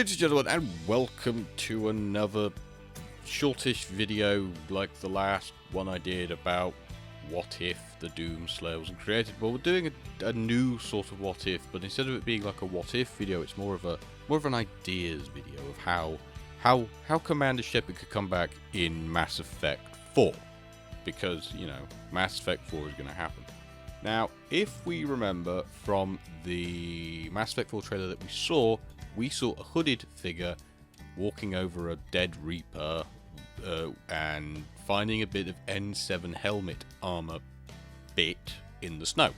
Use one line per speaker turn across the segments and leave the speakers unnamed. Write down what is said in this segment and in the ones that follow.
Ladies and gentlemen, and welcome to another shortish video like the last one I did about what if the Doomslayer wasn't created. Well, we're doing a new sort of what if, but instead of it being like a what if video, it's more of an ideas video of how Commander Shepard could come back in Mass Effect 4, because you know Mass Effect 4 is going to happen. Now, if we remember from the Mass Effect 4 trailer that we saw a hooded figure walking over a dead Reaper and finding a bit of N7 helmet armor bit in the snow.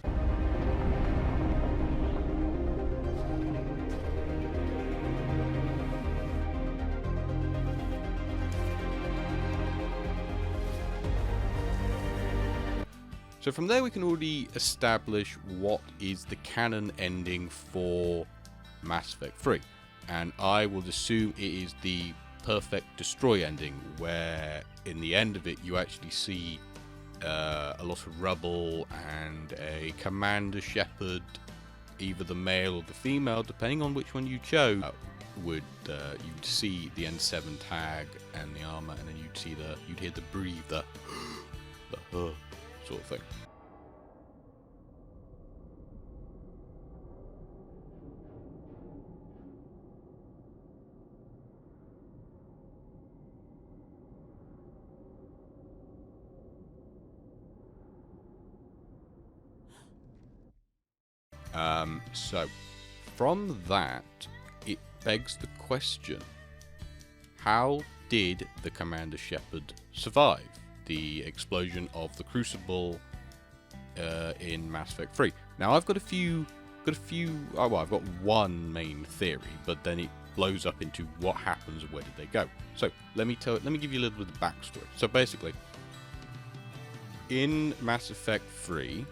So from there we can already establish what is the canon ending for Mass Effect 3, and I will assume it is the perfect destroy ending, where in the end of it you actually see a lot of rubble and a Commander Shepard, either the male or the female, depending on which one you chose, you'd see the N7 tag and the armor, and then you'd hear the breather, the sort of thing. So from that, it begs the question, how did the Commander Shepard survive the explosion of the crucible in Mass Effect 3? Now I've got a few, I've got one main theory, but then it blows up into what happens and where did they go. So let me give you a little bit of the backstory. So basically, in Mass Effect 3,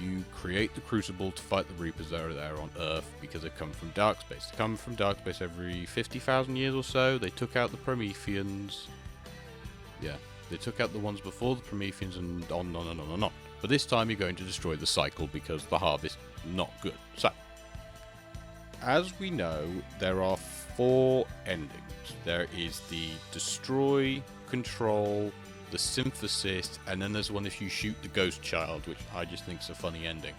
you create the crucible to fight the Reapers that are there on Earth because they come from dark space. They come from dark space every 50,000 years or so. They took out the Prometheans. Yeah, they took out the ones before the Prometheans and on and on and on and on. But this time you're going to destroy the cycle because the harvest not good. So, as we know, there are 4 endings. There is the destroy, control, the synthesis, and then there's one if you shoot the ghost child, which I just think is a funny ending.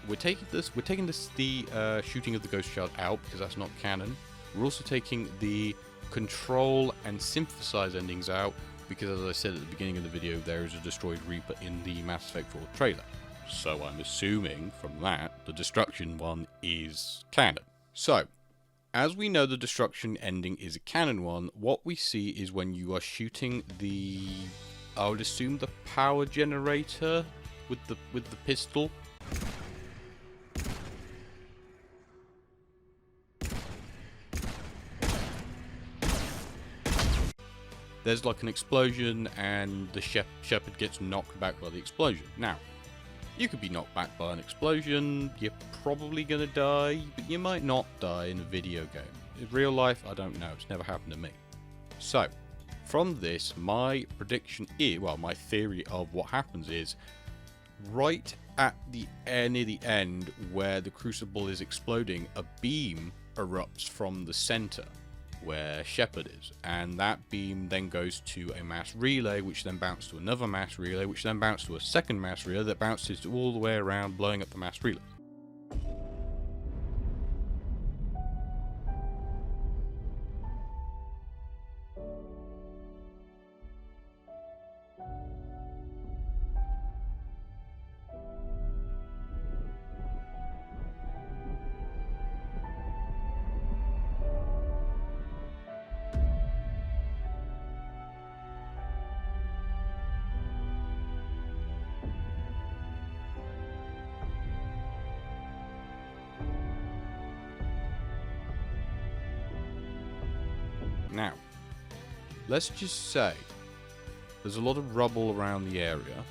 We're taking the shooting of the ghost child out because that's not canon. We're also taking the control and synthesize endings out because, as I said at the beginning of the video, there is a destroyed Reaper in the Mass Effect 4 trailer. So I'm assuming from that the destruction one is canon. So, as we know the destruction ending is a canon one, what we see is when you are shooting the, I would assume, the power generator with the pistol. There's like an explosion and the Shepard gets knocked back by the explosion. Now, you could be knocked back by an explosion, you're probably gonna die, but you might not die in a video game. In real life, I don't know, it's never happened to me. So, from this, my prediction is, well, my theory of what happens is, right at the near the end, where the crucible is exploding, a beam erupts from the center, where Shepard is, and that beam then goes to a mass relay, which then bounces to another mass relay, which then bounces to a second mass relay that bounces all the way around, blowing up the mass relay. Now, let's just say there's a lot of rubble around the area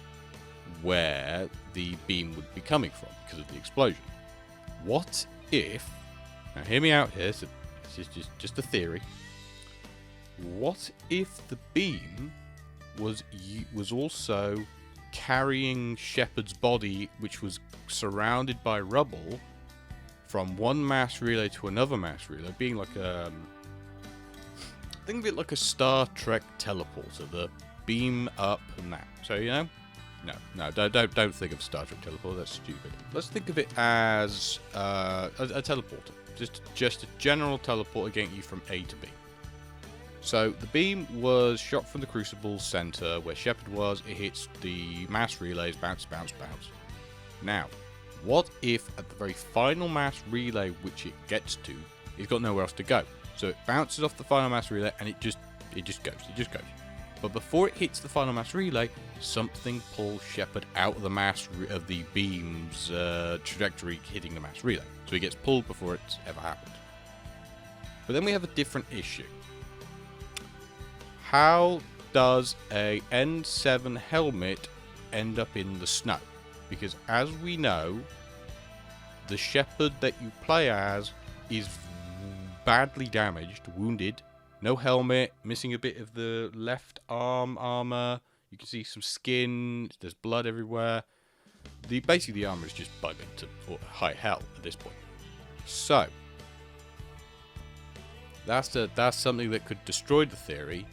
where the beam would be coming from because of the explosion. What if, now hear me out here, so this is just a theory. What if the beam was also carrying Shepard's body, which was surrounded by rubble, from one mass relay to another mass relay, being like a... think of it like a Star Trek teleporter, the beam up and that. So, you know? No, don't think of Star Trek teleporter, that's stupid. Let's think of it as a teleporter. Just a general teleporter getting you from A to B. So the beam was shot from the crucible center where Shepard was. It hits the mass relays, bounce. Now, what if at the very final mass relay which it gets to, it's got nowhere else to go? So it bounces off the final mass relay and it just goes. But before it hits the final mass relay, something pulls Shepard out of the beam's trajectory hitting the mass relay. So he gets pulled before it's ever happened. But then we have a different issue. How does a N7 helmet end up in the snow? Because as we know, the Shepard that you play as is badly damaged, wounded, no helmet, missing a bit of the left arm armor. You can see some skin, there's blood everywhere. Basically the armor is just buggered to high hell at this point. So that's something that could destroy the theory.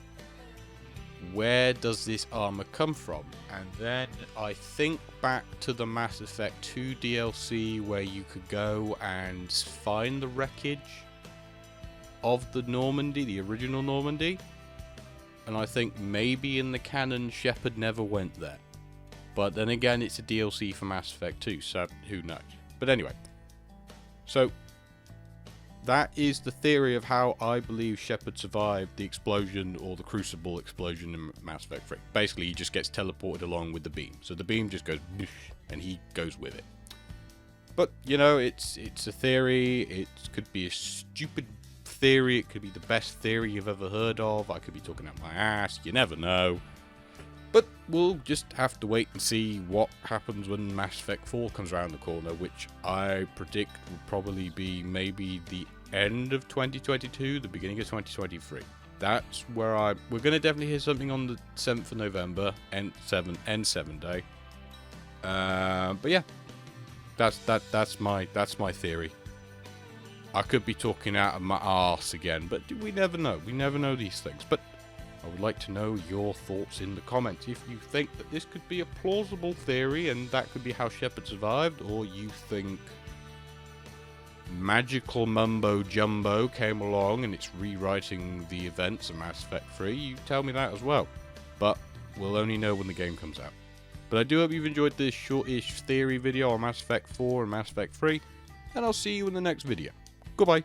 Where does this armor come from? And then I think back to the Mass Effect 2 DLC where you could go and find the wreckage of the Normandy, the original Normandy. And I think maybe in the canon Shepard never went there. But then again, it's a DLC for Mass Effect 2, so who knows. But anyway, so that is the theory of how I believe Shepard survived the explosion or the crucible explosion in Mass Effect 3. Basically, he just gets teleported along with the beam. So the beam just goes and he goes with it. But, you know, it's a theory. It could be a stupid theory. It could be the best theory you've ever heard of. I could be talking out my ass. You never know. But we'll just have to wait and see what happens when Mass Effect 4 comes around the corner, which I predict will probably be maybe the end of 2022, the beginning of 2023. That's where we're going to definitely hear something on the 7th of November, N7 day. But yeah, that's my theory. I could be talking out of my arse again, but we never know. We never know these things. But I would like to know your thoughts in the comments. If you think that this could be a plausible theory and that could be how Shepard survived, or you think magical mumbo jumbo came along and it's rewriting the events of Mass Effect 3, you tell me that as well. But we'll only know when the game comes out. But I do hope you've enjoyed this shortish theory video on Mass Effect 4 and Mass Effect 3, and I'll see you in the next video. Goodbye.